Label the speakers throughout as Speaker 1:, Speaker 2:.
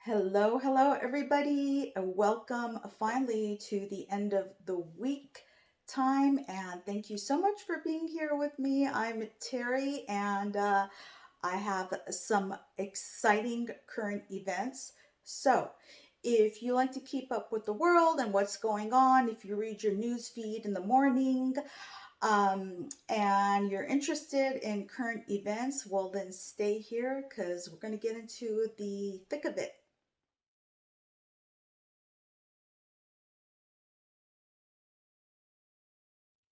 Speaker 1: Hello, hello, everybody. Welcome finally to the end of the week time. And thank you so much for being here with me. I'm Terry, and I have some exciting current events. So, if you like to keep up with the world and what's going on, if you read your news feed in the morning, and you're interested in current events, well, then stay here because we're going to get into the thick of it.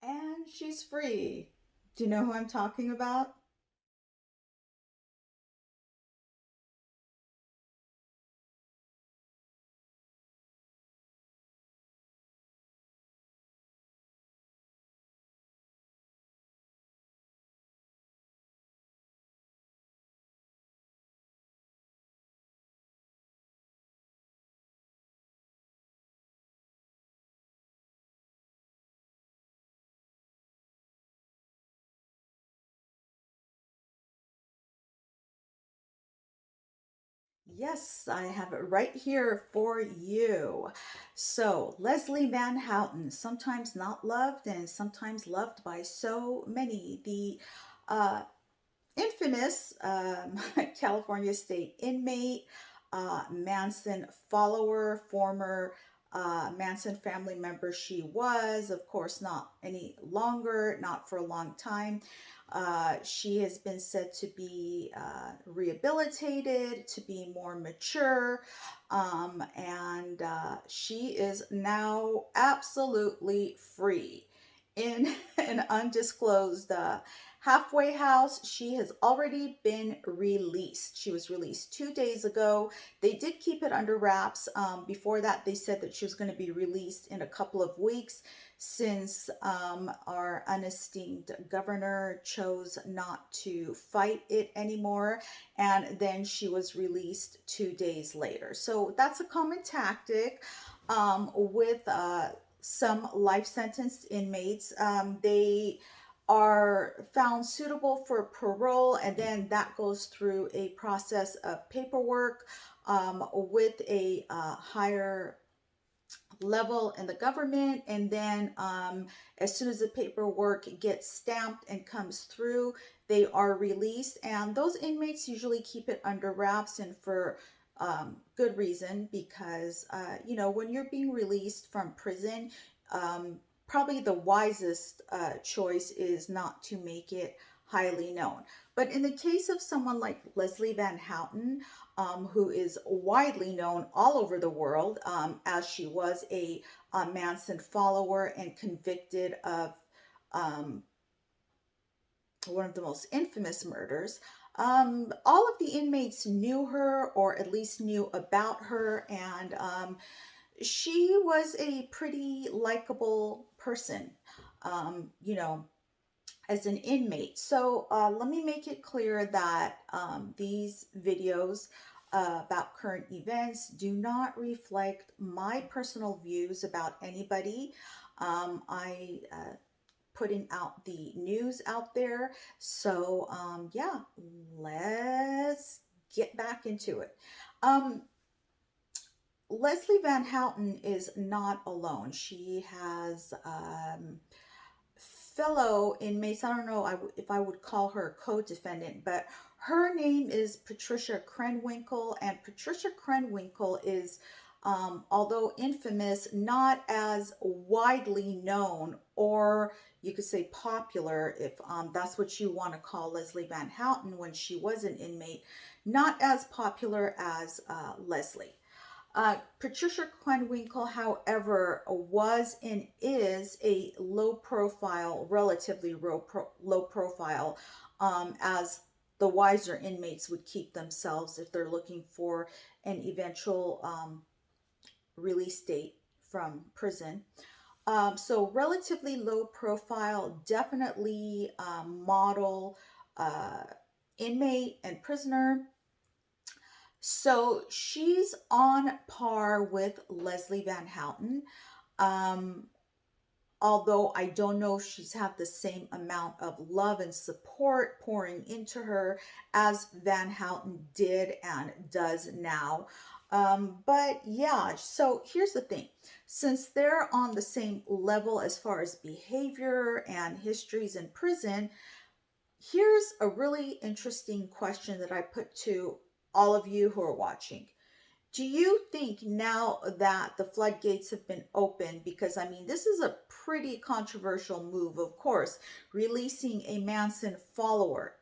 Speaker 1: And she's free. Do you know who I'm talking about? Yes, I have it right here for you. So, Leslie Van Houten, sometimes not loved and sometimes loved by so many. The uh, infamous California state inmate, Manson follower, former Manson family member she was, of course, not any longer, not for a long time. She has been said to be rehabilitated, to be more mature, and she is now absolutely free in an undisclosed halfway house. She has already been released. She was released 2 days ago. They did keep it under wraps. Before that, they said that she was going to be released in a couple of weeks since our unesteemed governor chose not to fight it anymore. And then she was released 2 days later. So that's a common tactic with some life sentenced inmates. They are found suitable for parole, and then that goes through a process of paperwork with a higher level in the government. And then as soon as the paperwork gets stamped and comes through, they are released. And those inmates usually keep it under wraps, and for good reason, because when you're being released from prison, um, probably the wisest choice is not to make it highly known. But in the case of someone like Leslie Van Houten, who is widely known all over the world, as she was a Manson follower and convicted of um, one of the most infamous murders. All of the inmates knew her, or at least knew about her, and she was a pretty likable person, you know, as an inmate. So let me make it clear that these videos about current events do not reflect my personal views about anybody. I putting out the news out there. So yeah, let's get back into it. Um, Leslie Van Houten is not alone. She has fellow inmates. I don't know if I would call her a co-defendant, but her name is Patricia Krenwinkel, and Patricia Krenwinkel is, although infamous, not as widely known, or you could say popular, if that's what you want to call Leslie Van Houten when she was an inmate, not as popular as Leslie. Patricia Krenwinkel, however, was and is a low profile, relatively low profile, as the wiser inmates would keep themselves if they're looking for an eventual release date from prison. So, relatively low profile, definitely model uh, inmate and prisoner. So she's on par with Leslie Van Houten. Um, Although I don't know if she's had the same amount of love and support pouring into her as Van Houten did and does now. But yeah, so here's the thing. Since they're on the same level as far as behavior and histories in prison, here's a really interesting question that I put to all of you who are watching. Do you think now that the floodgates have been opened, because I mean, this is a pretty controversial move, of course, releasing a Manson follower.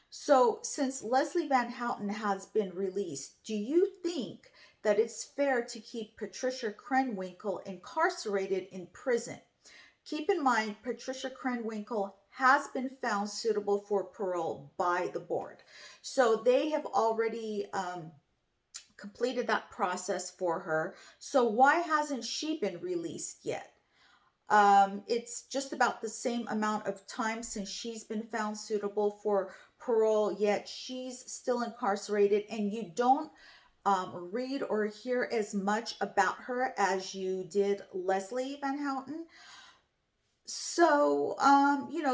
Speaker 1: So, since Leslie Van Houten has been released, do you think that it's fair to keep Patricia Krenwinkel incarcerated in prison? Keep in mind, Patricia Krenwinkel has been found suitable for parole by the board. So, they have already completed that process for her. So, why hasn't she been released yet? It's just about the same amount of time since she's been found suitable for parole, yet she's still incarcerated, and you don't read or hear as much about her as you did Leslie Van Houten. So,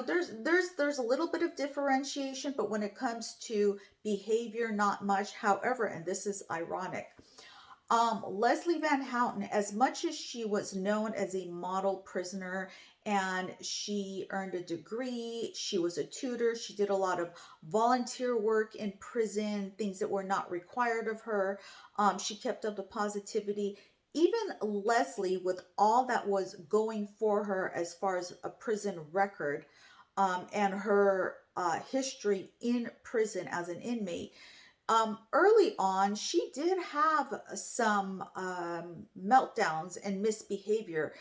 Speaker 1: there's a little bit of differentiation, but when it comes to behavior, not much. However, and this is ironic, Leslie Van Houten, as much as she was known as a model prisoner and she earned a degree, she was a tutor, she did a lot of volunteer work in prison, things that were not required of her. She kept up the positivity. Even Leslie, with all that was going for her as far as a prison record and her history in prison as an inmate, early on, she did have some meltdowns and misbehavior.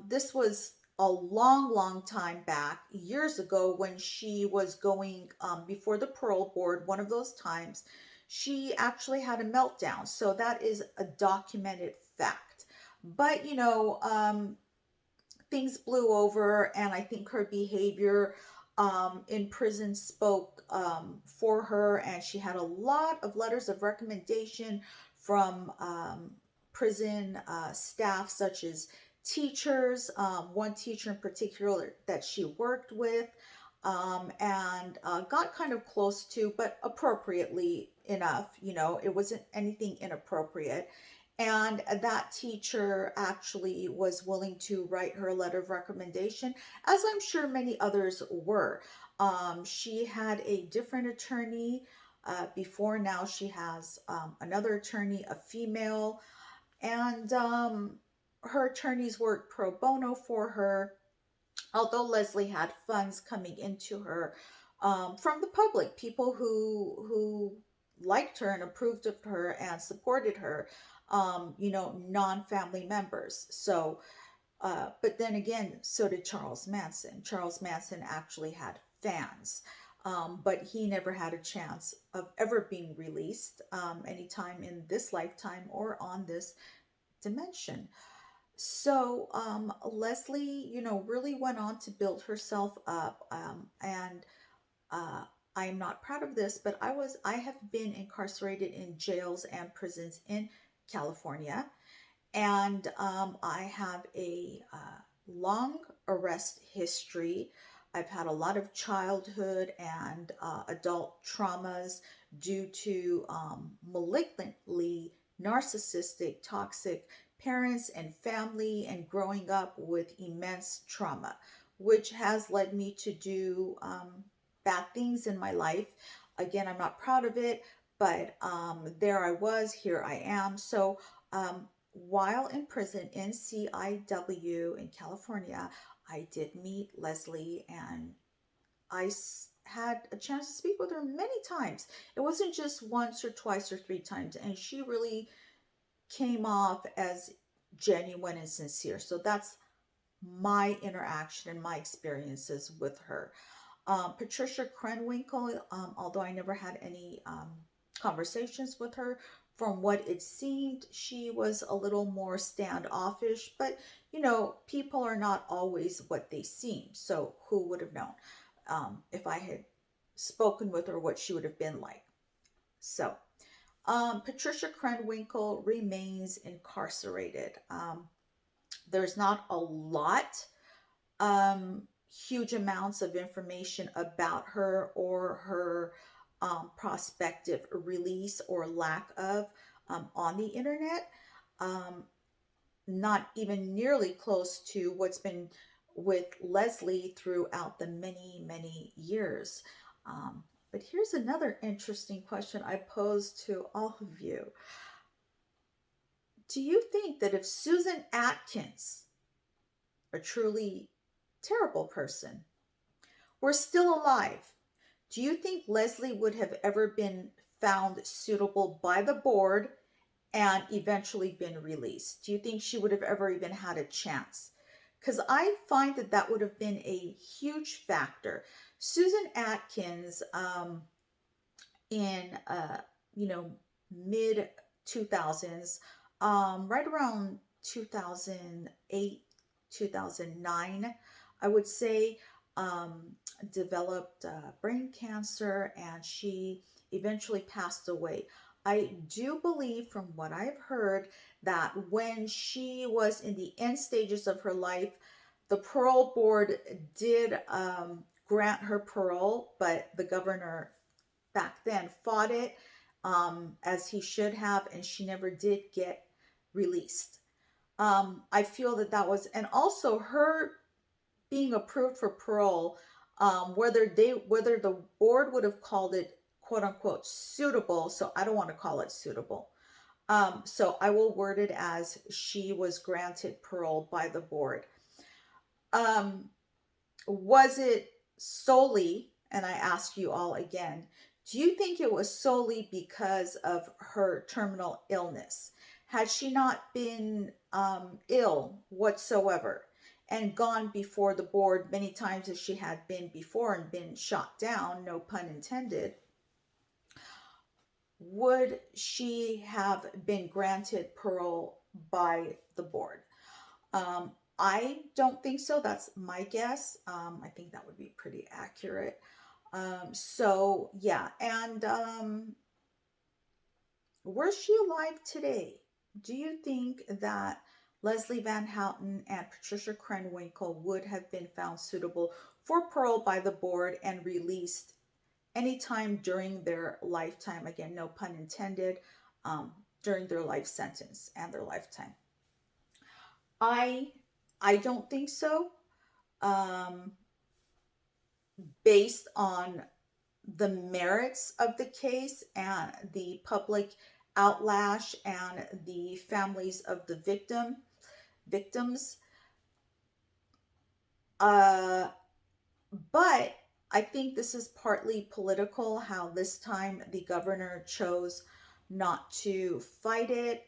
Speaker 1: This was a long, long time back, years ago, when she was going before the parole board. One of those times, she actually had a meltdown. So that is a documented fact. But, things blew over, and I think her behavior in prison spoke for her, and she had a lot of letters of recommendation from prison staff, such as teachers, one teacher in particular that she worked with, and got kind of close to, but appropriately enough. It wasn't anything inappropriate. And that teacher actually was willing to write her a letter of recommendation, as I'm sure many others were. She had a different attorney before. Now she has another attorney, a female, and her attorneys worked pro bono for her. Although Leslie had funds coming into her from the public, people who liked her and approved of her and supported her, non-family members. So, but then again, so did Charles Manson. Charles Manson actually had fans, but he never had a chance of ever being released anytime in this lifetime or on this dimension. So Leslie, really went on to build herself up, and uh, I'm not proud of this, but I have been incarcerated in jails and prisons in California, and I have a long arrest history. I've had a lot of childhood and adult traumas due to malignantly narcissistic, toxic parents and family, and growing up with immense trauma, which has led me to do bad things in my life. Again, I'm not proud of it, but there I was, here I am. So, while in prison in CIW in California, I did meet Leslie, and had a chance to speak with her many times. It wasn't just once or twice or three times, and she really came off as genuine and sincere. So that's my interaction and my experiences with her. Patricia Krenwinkel, although I never had any conversations with her, from what it seemed, she was a little more standoffish. But, people are not always what they seem. So who would have known if I had spoken with her what she would have been like? So, Patricia Krenwinkel remains incarcerated. There's not a lot, huge amounts of information about her or her prospective release or lack of. on the internet. Um, Not even nearly close to what's been with Leslie throughout the many, many years. Um, but here's another interesting question I pose to all of you. Do you think that if Susan Atkins, a truly terrible person, were still alive, do you think Leslie would have ever been found suitable by the board and eventually been released? Do you think she would have ever even had a chance? Because I find that that would have been a huge factor. Susan Atkins, in you know mid 2000s, right around 2008, 2009, I would say, um, developed brain cancer, and she eventually passed away. I do believe, from what I've heard, that when she was in the end stages of her life, the parole board did grant her parole, but the governor back then fought it, as he should have, and she never did get released. I feel that that was, and also her being approved for parole, whether the board would have called it quote unquote suitable. So I don't want to call it suitable. So I will word it as she was granted parole by the board. Um, was it solely, and I ask you all again, do you think it was solely because of her terminal illness? Had she not been ill whatsoever and gone before the board many times as she had been before and been shot down, no pun intended, would she have been granted parole by the board? I don't think so. That's my guess. I think that would be pretty accurate. So yeah, and were she alive today? Do you think that Leslie Van Houten and Patricia Krenwinkel would have been found suitable for parole by the board and released anytime during their lifetime? Again, no pun intended. Um, During their life sentence and their lifetime. I I don't think so. Um, Based on the merits of the case and the public outlash and the families of the victims. Uh, but I think this is partly political, how this time the governor chose not to fight it.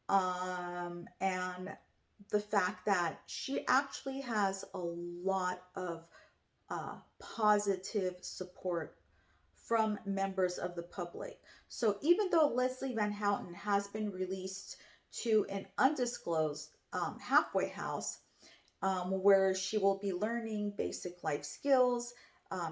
Speaker 1: And the fact that she actually has a lot of positive support from members of the public. So even though Leslie Van Houten has been released to an undisclosed halfway house, where she will be learning basic life skills,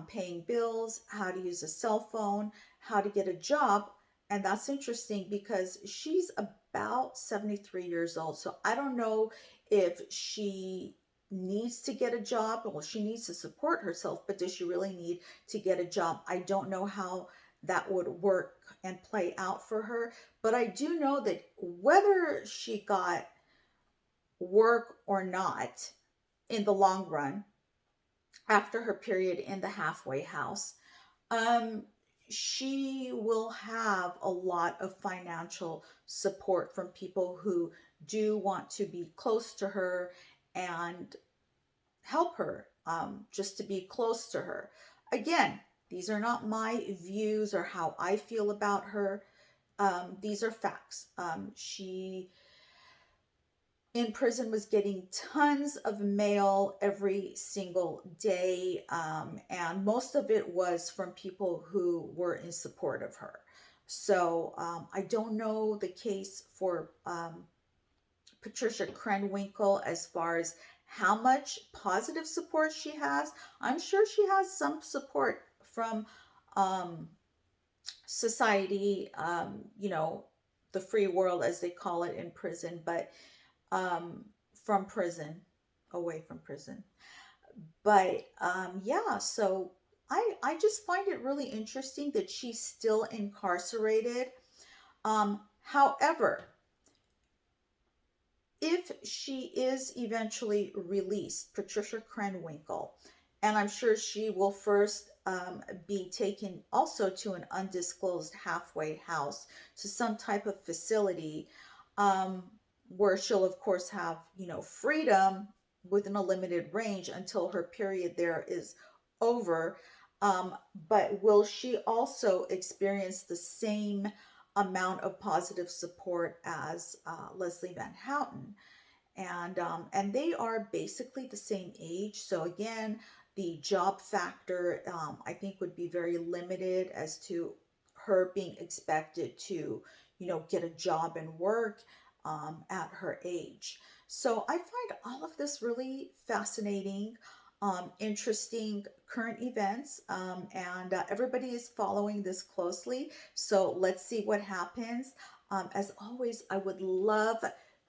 Speaker 1: paying bills, how to use a cell phone, how to get a job. And that's interesting because she's about 73 years old. So I don't know if she needs to get a job. Well, she needs to support herself, but does she really need to get a job? I don't know how that would work and play out for her. But I do know that whether she got work or not, in the long run, after her period in the halfway house, um, she will have a lot of financial support from people who do want to be close to her and help her, just to be close to her. Again, these are not my views or how I feel about her. These are facts. She in prison was getting tons of mail every single day, and most of it was from people who were in support of her. So I don't know the case for Patricia Krenwinkel as far as how much positive support she has. I'm sure she has some support from um, society, the free world, as they call it in prison, but um, from prison, away from prison. But yeah, so I just find it really interesting that she's still incarcerated. However, if she is eventually released, Patricia Krenwinkel, and I'm sure she will first be taken also to an undisclosed halfway house, to some type of facility, um, where she'll, of course, have, freedom within a limited range until her period there is over. Um, but will she also experience the same amount of positive support as Leslie Van Houten? And they are basically the same age. So again, the job factor, I think, would be very limited as to her being expected to, get a job and work at her age. So I find all of this really fascinating, interesting current events, and everybody is following this closely. So let's see what happens. As always, I would love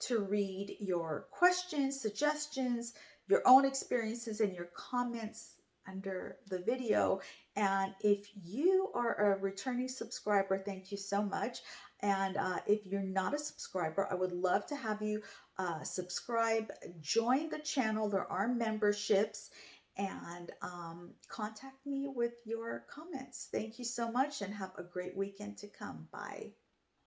Speaker 1: to read your questions, suggestions, your own experiences, and your comments under the video. And if you are a returning subscriber, thank you so much. And if you're not a subscriber, I would love to have you subscribe, join the channel. There are memberships, and contact me with your comments. Thank you so much, and have a great weekend to come. Bye.